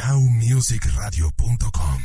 nowmusicradio.com.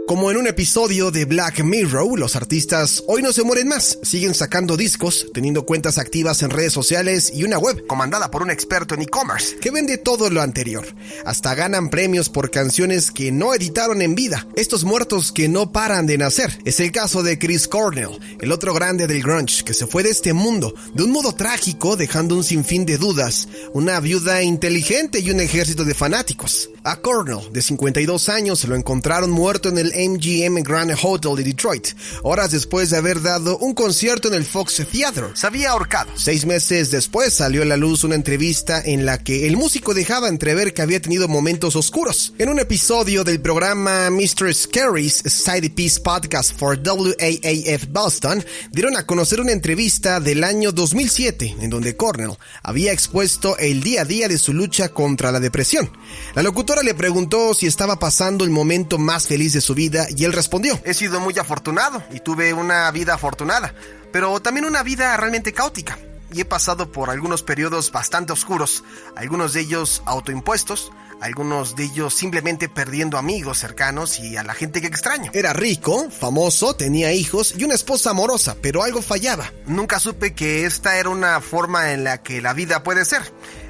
Como en un episodio de Black Mirror, los artistas hoy no se mueren más, siguen sacando discos, teniendo cuentas activas en redes sociales y una web comandada por un experto en e-commerce que vende todo lo anterior. Hasta ganan premios por canciones que no editaron en vida, estos muertos que no paran de nacer. Es el caso de Chris Cornell, el otro grande del grunge, que se fue de este mundo de un modo trágico, dejando un sinfín de dudas, una viuda inteligente y un ejército de fanáticos. A Cornell, de 52 años, lo encontraron muerto en el MGM Grand Hotel de Detroit, horas después de haber dado un concierto en el Fox Theater. Se había ahorcado. 6 meses después salió a la luz una entrevista en la que el músico dejaba entrever que había tenido momentos oscuros. En un episodio del programa Mr. Scary's Side Piece Podcast for WAAF Boston, dieron a conocer una entrevista del año 2007, en donde Cornell había expuesto el día a día de su lucha contra la depresión. La locutora le preguntó si estaba pasando el momento más feliz de su vida y él respondió: he sido muy afortunado y tuve una vida afortunada, pero también una vida realmente caótica. Y he pasado por algunos periodos bastante oscuros, algunos de ellos autoimpuestos, algunos de ellos simplemente perdiendo amigos cercanos y a la gente que extraño. Era rico, famoso, tenía hijos y una esposa amorosa, pero algo fallaba. Nunca supe que esta era una forma en la que la vida puede ser.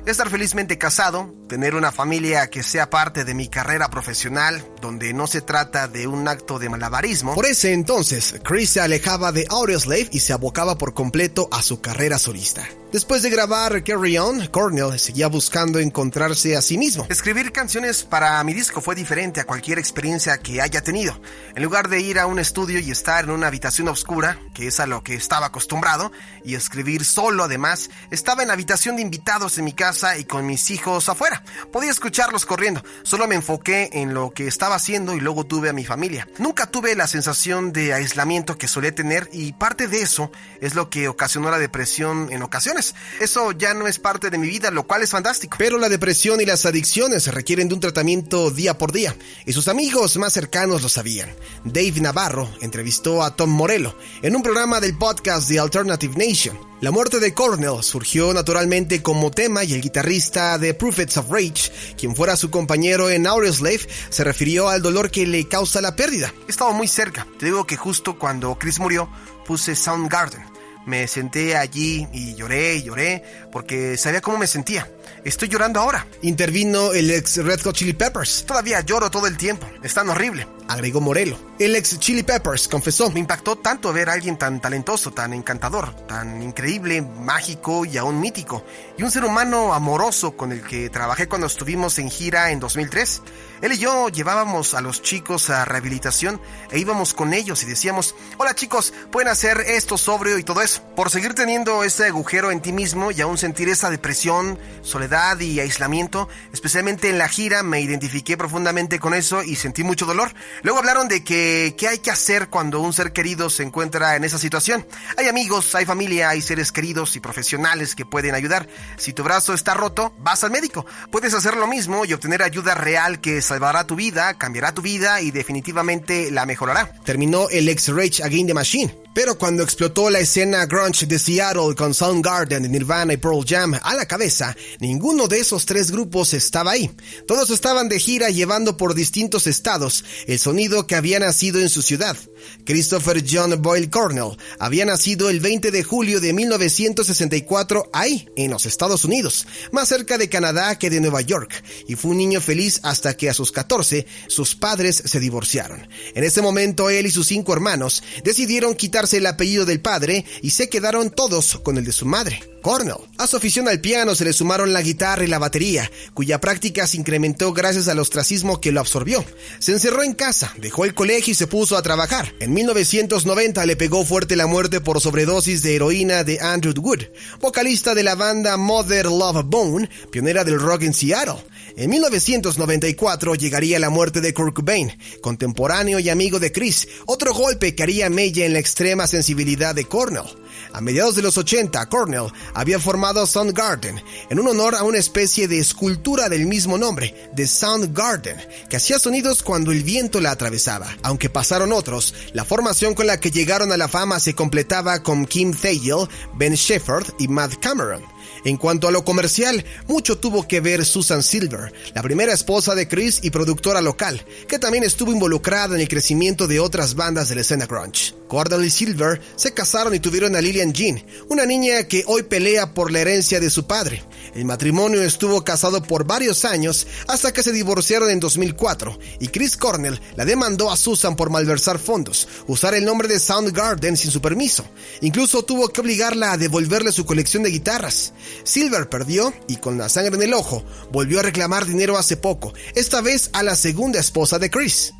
Estar felizmente casado, tener una familia que sea parte de mi carrera profesional, donde no se trata de un acto de malabarismo. Por ese entonces, Chris se alejaba de Audioslave y se abocaba por completo a su carrera solista. Después de grabar Carry On, Cornell seguía buscando encontrarse a sí mismo. Escribir canciones para mi disco fue diferente a cualquier experiencia que haya tenido. En lugar de ir a un estudio y estar en una habitación oscura, que es a lo que estaba acostumbrado, y escribir solo además, estaba en la habitación de invitados en mi casa y con mis hijos afuera. Podía escucharlos corriendo. Solo me enfoqué en lo que estaba haciendo y luego tuve a mi familia. Nunca tuve la sensación de aislamiento que solía tener y parte de eso es lo que ocasionó la depresión en ocasiones. Eso ya no es parte de mi vida, lo cual es fantástico. Pero la depresión y las adicciones requieren de un tratamiento día por día y sus amigos más cercanos lo sabían. Dave Navarro entrevistó a Tom Morello en un programa del podcast The Alternative Nation. La muerte de Cornell surgió naturalmente como tema y el guitarrista de Prophets of Rage, quien fuera su compañero en Audioslave, se refirió al dolor que le causa la pérdida. Estaba muy cerca. Te digo que justo cuando Chris murió, puse Soundgarden. Me senté allí y lloré, porque sabía cómo me sentía. Estoy llorando ahora. Intervino el ex Red Hot Chili Peppers. Todavía lloro todo el tiempo. Es tan horrible, agregó Morello. El ex Chili Peppers confesó: me impactó tanto ver a alguien tan talentoso, tan encantador, tan increíble, mágico y aún mítico. Y un ser humano amoroso con el que trabajé cuando estuvimos en gira en 2003. Él y yo llevábamos a los chicos a rehabilitación e íbamos con ellos y decíamos: hola chicos, pueden hacer esto sobrio y todo eso. Por seguir teniendo ese agujero en ti mismo y aún sentir esa depresión, soledad y aislamiento, especialmente en la gira, me identifiqué profundamente con eso y sentí mucho dolor. Luego hablaron de qué hay que hacer cuando un ser querido se encuentra en esa situación. Hay amigos, hay familia, hay seres queridos y profesionales que pueden ayudar. Si tu brazo está roto, vas al médico. Puedes hacer lo mismo y obtener ayuda real que salvará tu vida, cambiará tu vida y definitivamente la mejorará. Terminó el ex Rage Against the Machine. Pero cuando explotó la escena grunge de Seattle con Soundgarden, Nirvana y Pearl Jam a la cabeza, ninguno de esos 3 grupos estaba ahí. Todos estaban de gira llevando por distintos estados el sonido que había nacido en su ciudad. Christopher John Boyle Cornell había nacido el 20 de julio de 1964 ahí, en los Estados Unidos, más cerca de Canadá que de Nueva York, y fue un niño feliz hasta que a sus 14 sus padres se divorciaron. En ese momento él y sus 5 hermanos decidieron quitarse el apellido del padre y se quedaron todos con el de su madre, Cornell. A su afición al piano se le sumaron la guitarra y la batería, cuya práctica se incrementó gracias al ostracismo que lo absorbió. Se encerró en casa, dejó el colegio y se puso a trabajar. En 1990 le pegó fuerte la muerte por sobredosis de heroína de Andrew Wood, vocalista de la banda Mother Love Bone, pionera del rock en Seattle. En 1994 llegaría la muerte de Kurt Cobain, contemporáneo y amigo de Chris, otro golpe que haría mella en la extrema sensibilidad de Cornell. A mediados de los 80, Cornell había formado Soundgarden en un honor a una especie de escultura del mismo nombre, The Soundgarden, que hacía sonidos cuando el viento la atravesaba. Aunque pasaron otros, la formación con la que llegaron a la fama se completaba con Kim Thayil, Ben Shepherd y Matt Cameron. En cuanto a lo comercial, mucho tuvo que ver Susan Silver, la primera esposa de Chris y productora local, que también estuvo involucrada en el crecimiento de otras bandas de la escena grunge. Cornell y Silver se casaron y tuvieron a Lillian Jean, una niña que hoy pelea por la herencia de su padre. El matrimonio estuvo casado por varios años hasta que se divorciaron en 2004 y Chris Cornell la demandó a Susan por malversar fondos, usar el nombre de Soundgarden sin su permiso. Incluso tuvo que obligarla a devolverle su colección de guitarras. Silver perdió y con la sangre en el ojo volvió a reclamar dinero hace poco, esta vez a la segunda esposa de Chris.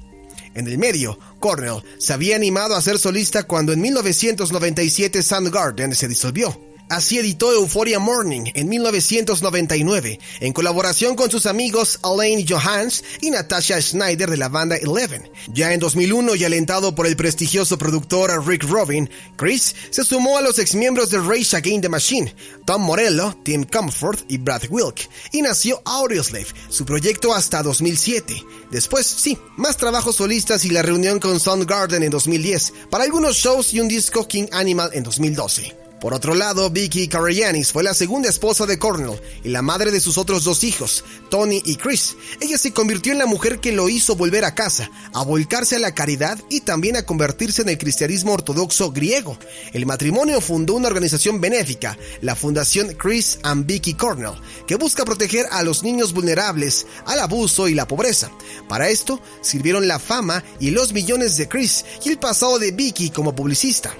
En el medio, Cornell se había animado a ser solista cuando en 1997 Soundgarden se disolvió. Así editó Euphoria Morning en 1999, en colaboración con sus amigos Alain Johans y Natasha Schneider de la banda Eleven. Ya en 2001, y alentado por el prestigioso productor Rick Rubin, Chris se sumó a los exmiembros de Rage Against the Machine, Tom Morello, Tim Comfort y Brad Wilk, y nació Audioslave, su proyecto hasta 2007. Después, sí, más trabajos solistas y la reunión con Soundgarden en 2010, para algunos shows y un disco King Animal en 2012. Por otro lado, Vicky Karagianis fue la segunda esposa de Cornell y la madre de sus otros dos hijos, Tony y Chris. Ella se convirtió en la mujer que lo hizo volver a casa, a volcarse a la caridad y también a convertirse en el cristianismo ortodoxo griego. El matrimonio fundó una organización benéfica, la Fundación Chris and Vicky Cornell, que busca proteger a los niños vulnerables al abuso y la pobreza. Para esto, sirvieron la fama y los millones de Chris y el pasado de Vicky como publicista.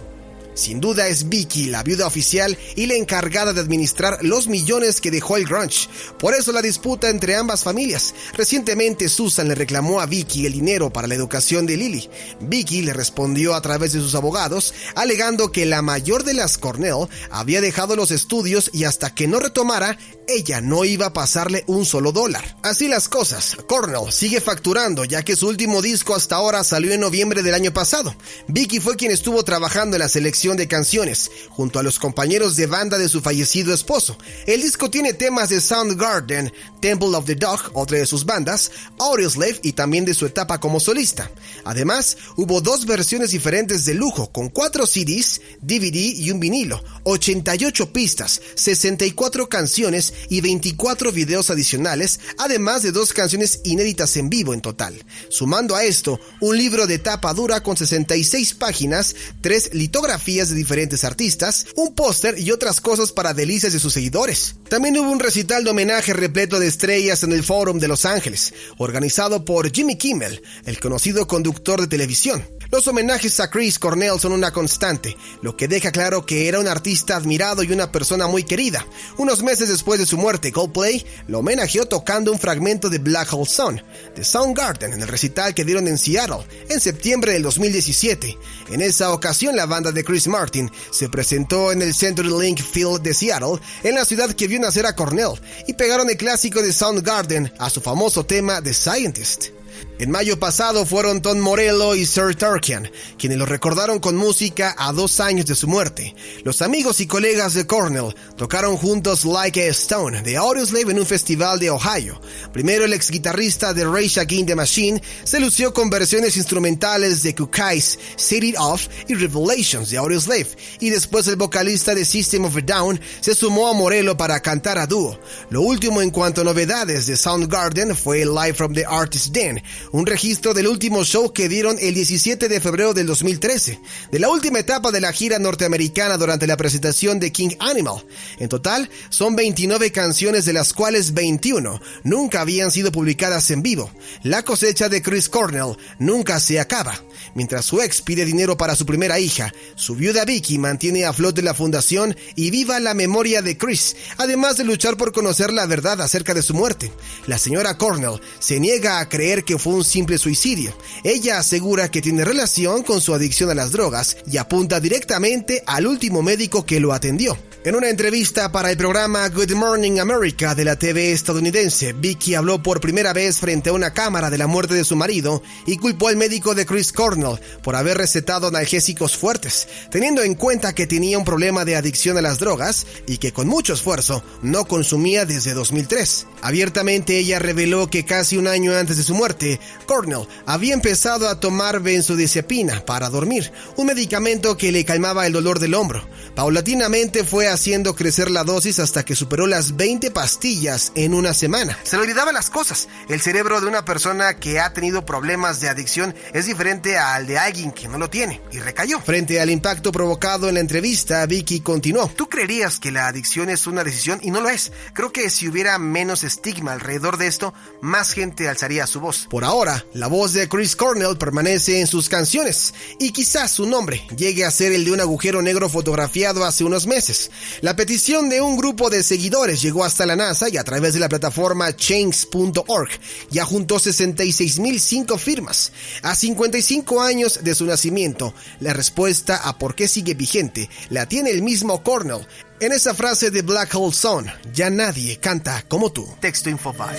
Sin duda es Vicky la viuda oficial y la encargada de administrar los millones que dejó el grunge. Por eso la disputa entre ambas familias. Recientemente Susan le reclamó a Vicky el dinero para la educación de Lily. Vicky le respondió a través de sus abogados, alegando que la mayor de las Cornell había dejado los estudios y hasta que no retomara, ella no iba a pasarle un solo dólar. Así las cosas, Cornell sigue facturando, ya que su último disco hasta ahora salió en noviembre del año pasado. Vicky fue quien estuvo trabajando en la selección de canciones, junto a los compañeros de banda de su fallecido esposo. El disco tiene temas de Soundgarden, Temple of the Dog, otra de sus bandas, Audioslave y también de su etapa como solista. Además, hubo dos versiones diferentes de lujo, con 4 CDs, DVD y un vinilo, 88 pistas, 64 canciones y 24 videos adicionales, además de 2 canciones inéditas en vivo en total. Sumando a esto, un libro de tapa dura con 66 páginas, 3 litografías de diferentes artistas, un póster y otras cosas para delicias de sus seguidores. También hubo un recital de homenaje repleto de estrellas en el Forum de Los Ángeles, organizado por Jimmy Kimmel, el conocido conductor de televisión. Los homenajes a Chris Cornell son una constante, lo que deja claro que era un artista admirado y una persona muy querida. Unos meses después de su muerte, Coldplay lo homenajeó tocando un fragmento de Black Hole Sun de Soundgarden en el recital que dieron en Seattle en septiembre del 2017. En esa ocasión, la banda de Chris Martin se presentó en el CenturyLink Field de Seattle, en la ciudad que vio nacer a Cornell, y pegaron el clásico de Soundgarden a su famoso tema The Scientist. En mayo pasado fueron Tom Morello y Serj Tankian, quienes lo recordaron con música a 2 años de su muerte. Los amigos y colegas de Cornell tocaron juntos Like a Stone de Audioslave en un festival de Ohio. Primero, el ex guitarrista de Rage Against the Machine se lució con versiones instrumentales de Kukai's Set It Off y Revelations de Audioslave, y después el vocalista de System of a Down se sumó a Morello para cantar a dúo. Lo último en cuanto a novedades de Soundgarden fue Live from the Artist's Den, un registro del último show que dieron el 17 de febrero del 2013, de la última etapa de la gira norteamericana durante la presentación de King Animal. En total, son 29 canciones, de las cuales 21 nunca habían sido publicadas en vivo. La cosecha de Chris Cornell nunca se acaba. Mientras su ex pide dinero para su primera hija, su viuda Vicky mantiene a flote la fundación y viva la memoria de Chris, además de luchar por conocer la verdad acerca de su muerte. La señora Cornell se niega a creer que fue un simple suicidio. Ella asegura que tiene relación con su adicción a las drogas y apunta directamente al último médico que lo atendió. En una entrevista para el programa Good Morning America de la TV estadounidense, Vicky habló por primera vez frente a una cámara de la muerte de su marido y culpó al médico de Chris Cornell Cornell por haber recetado analgésicos fuertes, teniendo en cuenta que tenía un problema de adicción a las drogas y que con mucho esfuerzo no consumía desde 2003. Abiertamente ella reveló que casi un año antes de su muerte, Cornell había empezado a tomar benzodiazepina para dormir, un medicamento que le calmaba el dolor del hombro. Paulatinamente fue haciendo crecer la dosis hasta que superó las 20 pastillas en una semana. Se le olvidaban las cosas. El cerebro de una persona que ha tenido problemas de adicción es diferente al de alguien que no lo tiene, y recayó. Frente al impacto provocado en la entrevista, Vicky continuó: ¿Tú creerías que la adicción es una decisión? Y no lo es. Creo que si hubiera menos estigma alrededor de esto, más gente alzaría su voz. Por ahora, la voz de Chris Cornell permanece en sus canciones, y quizás su nombre llegue a ser el de un agujero negro fotografiado hace unos meses. La petición de un grupo de seguidores llegó hasta la NASA y a través de la plataforma Change.org ya juntó 66,005 firmas. A 55 años de su nacimiento, la respuesta a por qué sigue vigente la tiene el mismo Cornell en esa frase de Black Hole Sun: ya nadie canta como tú. Texto Infobae.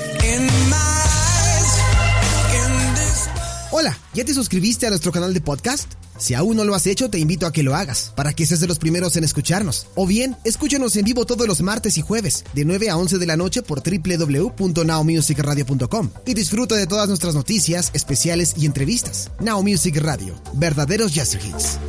Hola, ¿ya te suscribiste a nuestro canal de podcast? Si aún no lo has hecho, te invito a que lo hagas, para que seas de los primeros en escucharnos. O bien, escúchanos en vivo todos los martes y jueves, de 9 a 11 de la noche por www.nowmusicradio.com y disfruta de todas nuestras noticias, especiales y entrevistas. Now Music Radio, verdaderos jazz hits.